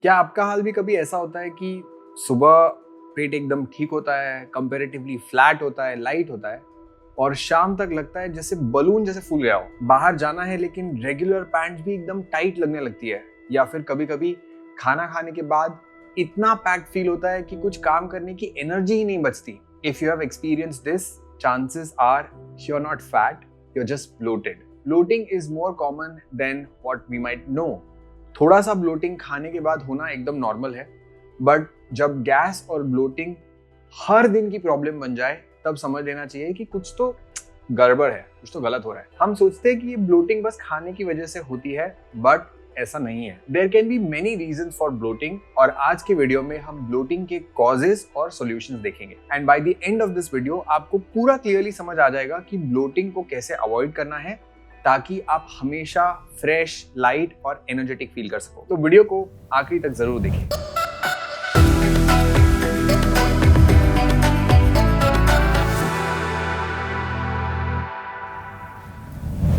क्या आपका हाल भी कभी ऐसा होता है कि सुबह पेट एकदम ठीक होता है, कंपैरेटिवली फ्लैट होता है, लाइट होता है और शाम तक लगता है जैसे बलून जैसे फूल गया हो। बाहर जाना है लेकिन रेगुलर पैंट्स भी एकदम टाइट लगने लगती है, या फिर कभी-कभी खाना खाने के बाद इतना पैक्ड फील होता है कि कुछ काम करने की एनर्जी ही नहीं बचती। If you have experienced this, chances are you're not fat, you're just bloated. Bloating is more common than what we might know. थोड़ा सा ब्लोटिंग खाने के बाद होना एकदम नॉर्मल है, बट जब गैस और ब्लोटिंग हर दिन की प्रॉब्लम बन जाए तब समझ लेना चाहिए कि कुछ तो गड़बड़ है, कुछ तो गलत हो रहा है। हम सोचते हैं कि ये ब्लोटिंग बस खाने की वजह से होती है, बट ऐसा नहीं है। There can be many reasons for bloating, और आज के वीडियो में हम ब्लोटिंग के कॉजेस और सॉल्यूशंस देखेंगे। And by the end of this video आपको पूरा क्लियरली समझ आ जाएगा कि ब्लोटिंग को कैसे अवॉइड करना है ताकि आप हमेशा फ्रेश, लाइट और एनर्जेटिक फील कर सको। तो वीडियो को आखिरी तक जरूर देखें।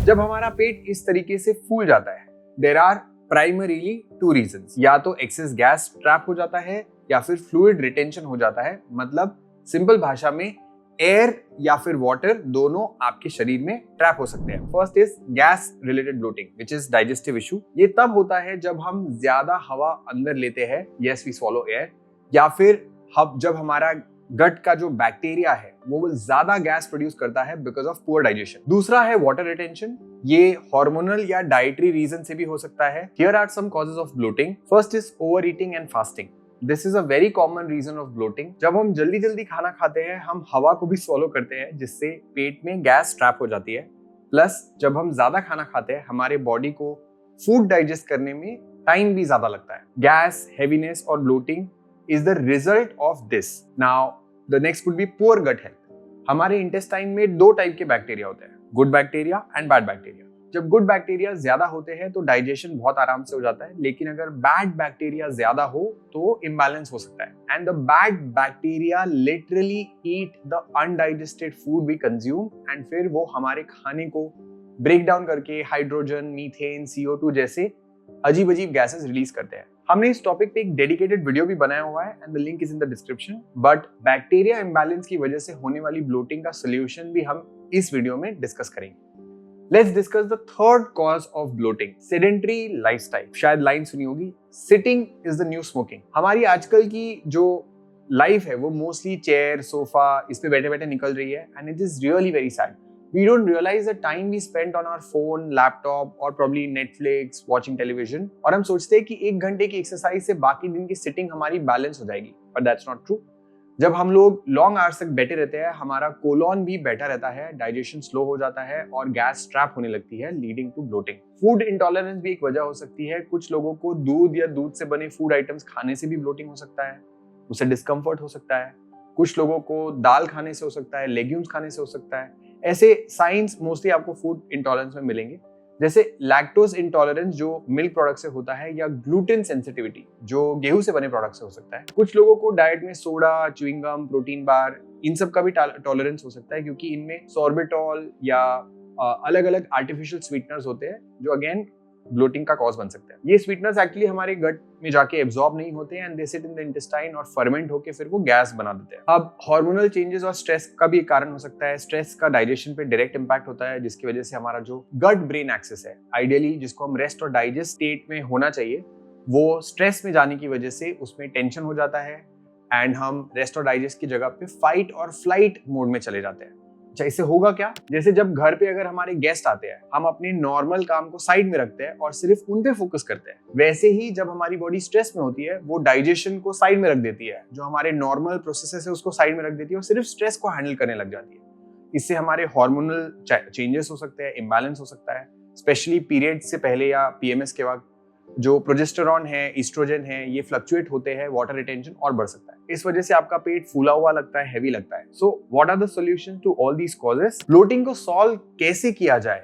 जब हमारा पेट इस तरीके से फूल जाता है, there are primarily two reasons. या तो एक्सेस गैस ट्रैप हो जाता है या फिर फ्लूइड रिटेंशन हो जाता है। मतलब सिंपल भाषा में एयर या फिर वाटर दोनों आपके शरीर में ट्रैप हो सकते हैं। First is gas related bloating which is digestive issue. ये तब होता है जब हम ज्यादा हवा अंदर लेते हैं, यस वी स्वॉलो एयर, या फिर जब हमारा गट का जो बैक्टीरिया है वो ज्यादा गैस प्रोड्यूस करता है बिकॉज ऑफ पुअर डाइजेशन। दूसरा है वाटर रिटेंशन। ये हार्मोनल या डाइटरी रीजन से भी हो सकता है। Here are some causes of bloating. First is over eating and fasting. This is a very common reason of bloating. जब हम जल्दी जल्दी खाना खाते हैं, हम हवा को भी स्वॉलो करते हैं जिससे पेट में गैस ट्रैप हो जाती है। प्लस जब हम ज्यादा खाना खाते हैं, हमारे बॉडी को फूड डाइजेस्ट करने में टाइम भी ज्यादा लगता है। गैस, हेवीनेस और bloating is the result of this. Now, the next would be poor gut health. हमारे इंटेस्टाइन में दो टाइप के बैक्टीरिया होते हैं, good bacteria and bad bacteria. जब गुड बैक्टीरिया ज्यादा होते हैं तो डाइजेशन बहुत आराम से हो जाता है, लेकिन अगर बैड बैक्टीरिया ज्यादा हो तो इम्बैलेंस हो सकता है। And the bad bacteria literally eat the undigested food we consume, एंड फिर वो हमारे खाने को ब्रेक डाउन करके हाइड्रोजन, मीथेन, CO2 जैसे अजीब अजीब गैसेस रिलीज करते हैं। हमने इस टॉपिक पे एक डेडिकेटेड वीडियो भी बनाया हुआ है and the link is in the description. But bacteria imbalance की वजह से होने वाली ब्लोटिंग का सोल्यूशन भी हम इस वीडियो में डिस्कस करेंगे। Let's discuss the third cause of bloating, sedentary lifestyle. शायद लाइन सुनी होगी, sitting is the new smoking. हमारी आजकल की जो लाइफ है वो मोस्टली चेयर, सोफा, इस पे बैठे बैठे निकल रही है, and it is really very sad. We don't realize the time we spent on our phone, laptop or probably Netflix, watching television. और हम सोचते हैं कि 1 घंटे की एक्सरसाइज से बाकी दिन की सिटिंग हमारी बैलेंस हो जाएगी, but that's not true. जब हम लोग लॉन्ग आवर्स तक बैठे रहते हैं, हमारा कोलॉन भी बैठा रहता है, डाइजेशन स्लो हो जाता है और गैस ट्रैप होने लगती है, leading to bloating. Food intolerance भी एक वजह हो सकती है. कुछ लोगों को दूध या दूध से बने फूड आइटम्स खाने से भी ब्लोटिंग हो सकता है, उससे डिस्कम्फर्ट हो सकता है. कुछ लोगों को दाल खाने से हो सकता है, लेग्यूम्स खाने से हो सकता है. ऐसे साइंस मोस्टली आपको फूड इंटॉलरेंस में मिलेंगे, जैसे लैक्टोज इंटॉलरेंस जो मिल्क प्रोडक्ट से होता है, या ग्लूटेन सेंसिटिविटी जो गेहूं से बने प्रोडक्ट से हो सकता है. कुछ लोगों को डाइट में soda, chewing gum, protein bar, इन सब का भी टॉलरेंस हो सकता है, क्योंकि इनमें सॉर्बिटॉल या अलग अलग आर्टिफिशियल स्वीटनर्स होते हैं जो अगेन ब्लोटिंग का कॉज बन सकते हैं. ये स्वीटनर्स एक्चुअली हमारे गट में जाके एब्जॉर्ब नहीं होते हैं, and they sit in the intestine और फर्मेंट होके फिर वो गैस बना देते हैं. अब हार्मोनल चेंजेस और स्ट्रेस का भी एक कारण हो सकता है. स्ट्रेस का डाइजेशन पे डायरेक्ट इंपैक्ट होता है, जिसकी वजह से हमारा जो गट ब्रेन एक्सेस है, आइडियली जिसको हम रेस्ट और डाइजेस्ट स्टेट में होना चाहिए, वो स्ट्रेस में जाने की वजह से उसमें टेंशन हो जाता है, एंड हम रेस्ट और डाइजेस्ट की जगह पे फाइट और फ्लाइट मोड में चले जाते हैं. अच्छा, इससे होगा क्या? जैसे जब घर पे अगर हमारे गेस्ट आते हैं, हम अपने नॉर्मल काम को साइड में रखते हैं और सिर्फ उन पे फोकस करते हैं. वैसे ही जब हमारी बॉडी स्ट्रेस में होती है, वो डाइजेशन को साइड में रख देती है, जो हमारे नॉर्मल प्रोसेसेस है उसको साइड में रख देती है और सिर्फ स्ट्रेस को हैंडल करने लग जाती है. इससे हमारे हार्मोनल चेंजेस हो सकते हैं, इम्बैलेंस हो सकता है, स्पेशली पीरियड से पहले या PMS के वक्त. जो प्रोजेस्टेरॉन है, एस्ट्रोजन है, ये फ्लक्चुएट होते हैं, वाटर रिटेंशन और बढ़ सकता है. इस वजह से आपका पेट फूला हुआ लगता है, हैवी लगता है. So what are the solutions to all these causes? Bloating को सॉल्व कैसे किया जाए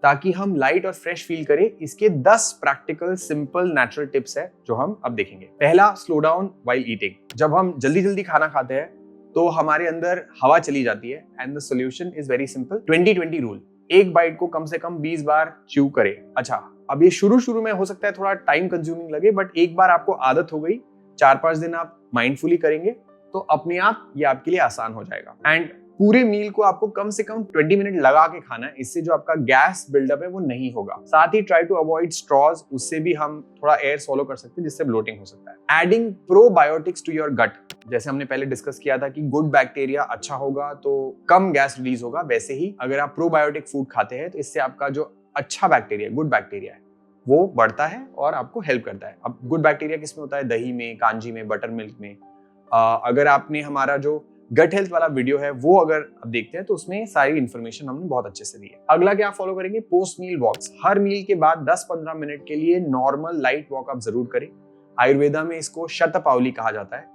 ताकि हम लाइट और फ्रेश फील करें, इसके 10 प्रैक्टिकल, सिंपल, नेचुरल टिप्स है जो हम अब देखेंगे. पहला, स्लो डाउन व्हाइल ईटिंग. जब हम जल्दी जल्दी खाना खाते हैं तो हमारे अंदर हवा चली जाती है, and the solution is very simple, 20-20 rule. एक बाइट को कम से कम 20 बार च्यू करें। अच्छा, अब ये शुरू में हो सकता है थोड़ा टाइम कंज्यूमिंग लगे, बट एक बार आपको आदत हो गई, 4-5 दिन आप माइंडफुली करेंगे तो अपने आप ये आपके लिए आसान हो जाएगा। एंड पूरे मील को आपको कम से कम 20 मिनट लगा के खाना है, इससे जो आपका गैस बिल्डअप है वो नहीं होगा। साथ ही ट्राई टू अवॉइड स्ट्रॉज, उससे भी हम थोड़ा एयर सॉलो कर सकते हैं जिससे ब्लोटिंग हो सकता है। Adding probiotics to your gut, जैसे हमने पहले डिस्कस किया था कि गुड बैक्टीरिया अच्छा होगा तो कम गैस रिलीज होगा, वैसे ही अगर आप प्रोबायोटिक फूड खाते हैं तो इससे आपका जो अच्छा बैक्टीरिया, गुड बैक्टीरिया है, वो बढ़ता है और आपको हेल्प करता है। अब गुड बैक्टीरिया किस में होता है? दही में, कांजी में, बटर मिल्क में। अगर आपने हमारा जो गट हेल्थ वाला वीडियो है वो अगर आप देखते हैं तो उसमें सारी इन्फॉर्मेशन हमने बहुत अच्छे से दी है। अगला क्या फॉलो करेंगे? पोस्ट मील वॉक्स। हर मील के बाद 10-15 मिनट के लिए नॉर्मल लाइट वॉक आप जरूर करें। आयुर्वेदा में इसको शतपावली कहा जाता है,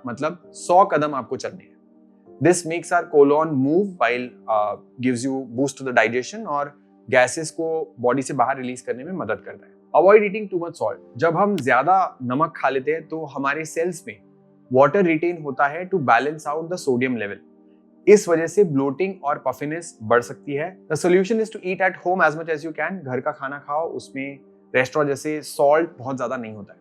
मतलब 100 कदम आपको चलने हैं। This makes our colon move while gives you boost to the digestion और गैसेस को बॉडी से बाहर रिलीज करने में मदद करता है। Avoid eating too much salt. जब हम ज्यादा नमक खा लेते हैं तो हमारे सेल्स में वाटर रिटेन होता है to balance out the sodium level. इस वजह से ब्लोटिंग और पफिनेस बढ़ सकती है। The solution is to eat at home as much as you can. घर का खाना खाओ, उसमें रेस्टोरेंट जैसे सॉल्ट बहुत ज्यादा नहीं होता है।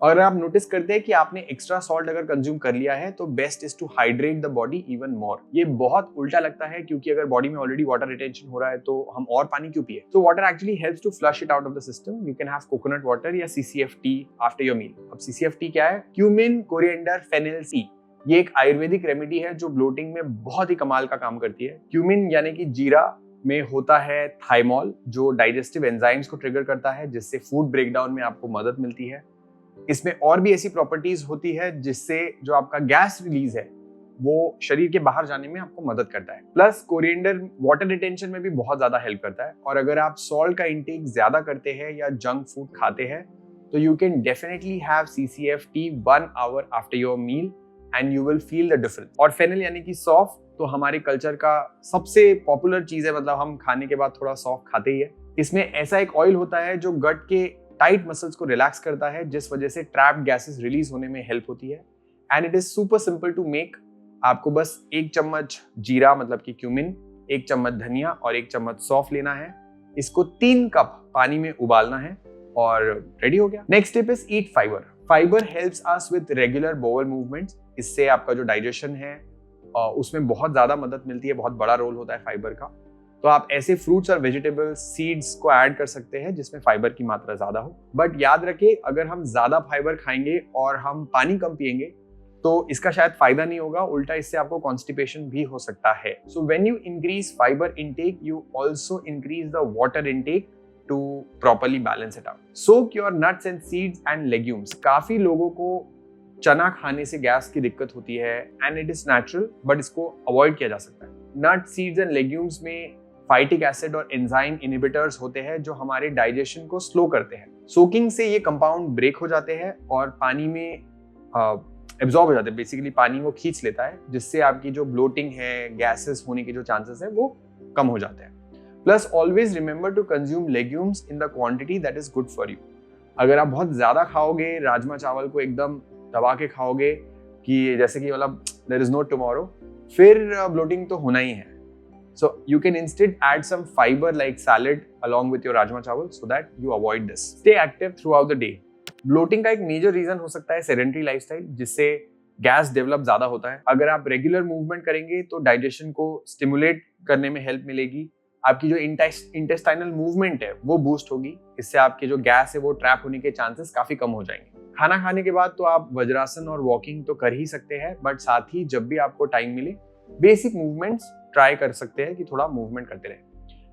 अगर आप नोटिस करते हैं कि आपने एक्स्ट्रा सॉल्ट अगर कंज्यूम कर लिया है तो best is to hydrate the body even more. ये बहुत उल्टा लगता है क्योंकि अगर बॉडी में ऑलरेडी वाटर रिटेंशन हो रहा है तो हम और पानी क्यों पिए? तो water actually helps to flush it out of the system. You can have coconut water या CCF tea after your meal. अब CCF क्या है? Cumin, coriander, fennel C. ये एक आयुर्वेदिक रेमेडी है जो ब्लोटिंग में बहुत ही कमाल का काम करती है। क्यूमिन यानी कि जीरा में होता है थाइमोल, जो डाइजेस्टिव एंजाइम्स को ट्रिगर करता है, जिससे फूड ब्रेकडाउन में आपको मदद मिलती है। इसमें और भी ऐसी प्रॉपर्टीज होती है जिससे जो आपका गैस रिलीज है वो शरीर के बाहर जाने में आपको मदद करता है। प्लस कोरिएंडर वाटर रिटेंशन में भी बहुत ज्यादा हेल्प करता है। और अगर आप सॉल्ट का इंटेक ज्यादा करते हैं या जंक फूड खाते हैं तो you can definitely have CCF tea 1 hour after your meal and you will feel the difference. और फेनिल यानी कि सौंफ तो हमारे कल्चर का सबसे पॉपुलर चीज है, मतलब हम खाने के बाद थोड़ा सौंफ खाते ही है। इसमें ऐसा एक ऑयल होता है जो गट के टाइट मसल्स को रिलैक्स करता है, जिस वजह से ट्रैप्ड गैसेस रिलीज होने में हेल्प होती है। And it is super simple to make. आपको बस 1 चम्मच जीरा मतलब कि क्यूमिन, 1 चम्मच धनिया और 1 चम्मच सौंफ लेना है। इसको 3 कप पानी में उबालना है और रेडी हो गया। Next step is eat fibre. Fibre helps us with regular bowel movements. इससे आपका जो डाइजेशन है उसमें बहुत ज्यादा मदद मिलती है, बहुत बड़ा रोल होता है फाइबर का। तो आप ऐसे फ्रूट्स और वेजिटेबल्स, सीड्स को ऐड कर सकते हैं जिसमें फाइबर की मात्रा ज्यादा हो। बट याद रखिए, अगर हम ज्यादा फाइबर खाएंगे और हम पानी कम पिएंगे तो इसका शायद फायदा नहीं होगा, उल्टा इससे आपको कॉन्स्टिपेशन भी हो सकता है। So when you increase fibre intake you also increase the water intake to properly balance it out. Soak your nuts and seeds and legumes. काफी लोगों को चना खाने से गैस की दिक्कत होती है and it is natural, but इसको अवॉइड किया जा सकता है। नट, सीड्स एंड लेग्यूम्स में फाइटिक एसिड और एंजाइम इनहिबिटर्स होते हैं जो हमारे डाइजेशन को स्लो करते हैं। सोकिंग से ये कंपाउंड ब्रेक हो जाते हैं और पानी में एब्जॉर्ब हो जाते हैं। बेसिकली पानी वो खींच लेता है, जिससे आपकी जो ब्लोटिंग है, गैसेस होने के जो चांसेस है वो कम हो जाते हैं। Plus always remember to consume legumes in the quantity that is good for you. अगर आप बहुत ज्यादा खाओगे, राजमा चावल को एकदम दबा के खाओगे कि जैसे कि मतलब देयर इज नो टुमारो, फिर ब्लोटिंग तो होना ही है। So you can instead add some fiber like salad along with your rajma chawal so that you avoid this. Stay active throughout the day. Bloating का एक मेजर रीजन हो सकता है sedentary lifestyle, जिससे गैस डेवलप ज्यादा होता है। अगर आप रेगुलर मूवमेंट करेंगे तो डाइजेशन को स्टिमुलेट करने में हेल्प मिलेगी। आपकी जो इंटेस्टाइनल मूवमेंट है वो बूस्ट होगी। इससे आपके जो गैस है वो ट्रैप होने के चांसेस काफी कम हो जाएंगे। खाना खाने के बाद तो आप वज्रासन और वॉकिंग तो कर ही सकते हैं, बट साथ ही जब भी आपको टाइम मिले बेसिक मूवमेंट्स ट्राई कर सकते हैं कि थोड़ा मूवमेंट करते रहे।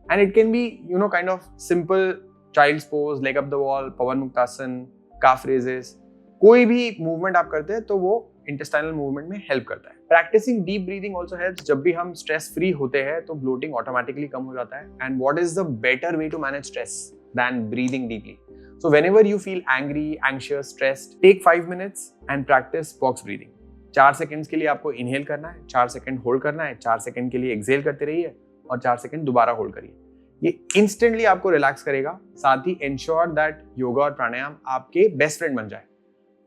And it can be kind of simple child's pose, leg up the wall, Pawan Muktasana, calf raises. कोई भी मूवमेंट आप करते हैं तो वो इंटेस्टाइनल मूवमेंट में हेल्प करता है। Practicing deep breathing also helps. जब भी हम स्ट्रेस फ्री होते हैं तो ब्लोटिंग ऑटोमेटिकली कम हो जाता है। And what is the better way to manage stress than breathing deeply? So whenever you feel angry, anxious, stressed, take 5 minutes and practice box breathing. 4 seconds के लिए आपको इनहेल करना है, 4 सेकंड होल्ड करना है, 4 सेकंड के लिए एक्सहेल करते रहिए और 4 सेकंड दोबारा होल्ड करिए। ये इंस्टेंटली आपको रिलैक्स करेगा। साथ ही इंश्योर दैट योगा और प्राणायाम आपके बेस्ट फ्रेंड बन जाए।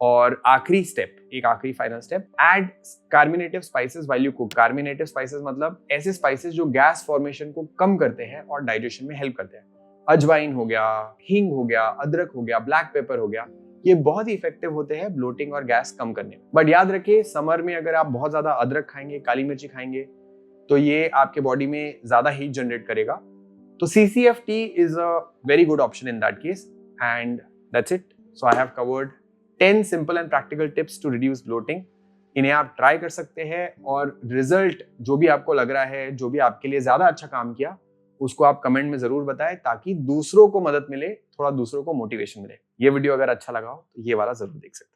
और आखिरी स्टेप, एक आखिरी final step, add carminative spices while you cook. Carminative spices मतलब ऐसे स्पाइसेस जो गैस फॉर्मेशन को कम करते हैं और डाइजेशन में हेल्प करते हैं। अजवाइन हो गया, हींग हो गया, अदरक हो गया, ब्लैक पेपर हो गया, ये बहुत ही इफेक्टिव होते हैं ब्लोटिंग और गैस कम करने में। बट याद रखिए, समर में अगर आप बहुत ज्यादा अदरक खाएंगे, काली मिर्ची खाएंगे, तो ये आपके बॉडी में ज्यादा हीट जनरेट करेगा। तो CCF tea is a very good option in that case. And that's it. So I have covered 10 simple and practical tips to reduce bloating. इन्हें आप ट्राई कर सकते हैं और रिजल्ट जो भी आपको लग रहा है, जो भी आपके लिए ज्यादा अच्छा काम किया, उसको आप कमेंट में जरूर बताएं ताकि दूसरों को मदद मिले, थोड़ा दूसरों को मोटिवेशन मिले। ये वीडियो अगर अच्छा लगा हो तो ये वाला जरूर देख सकते हैं।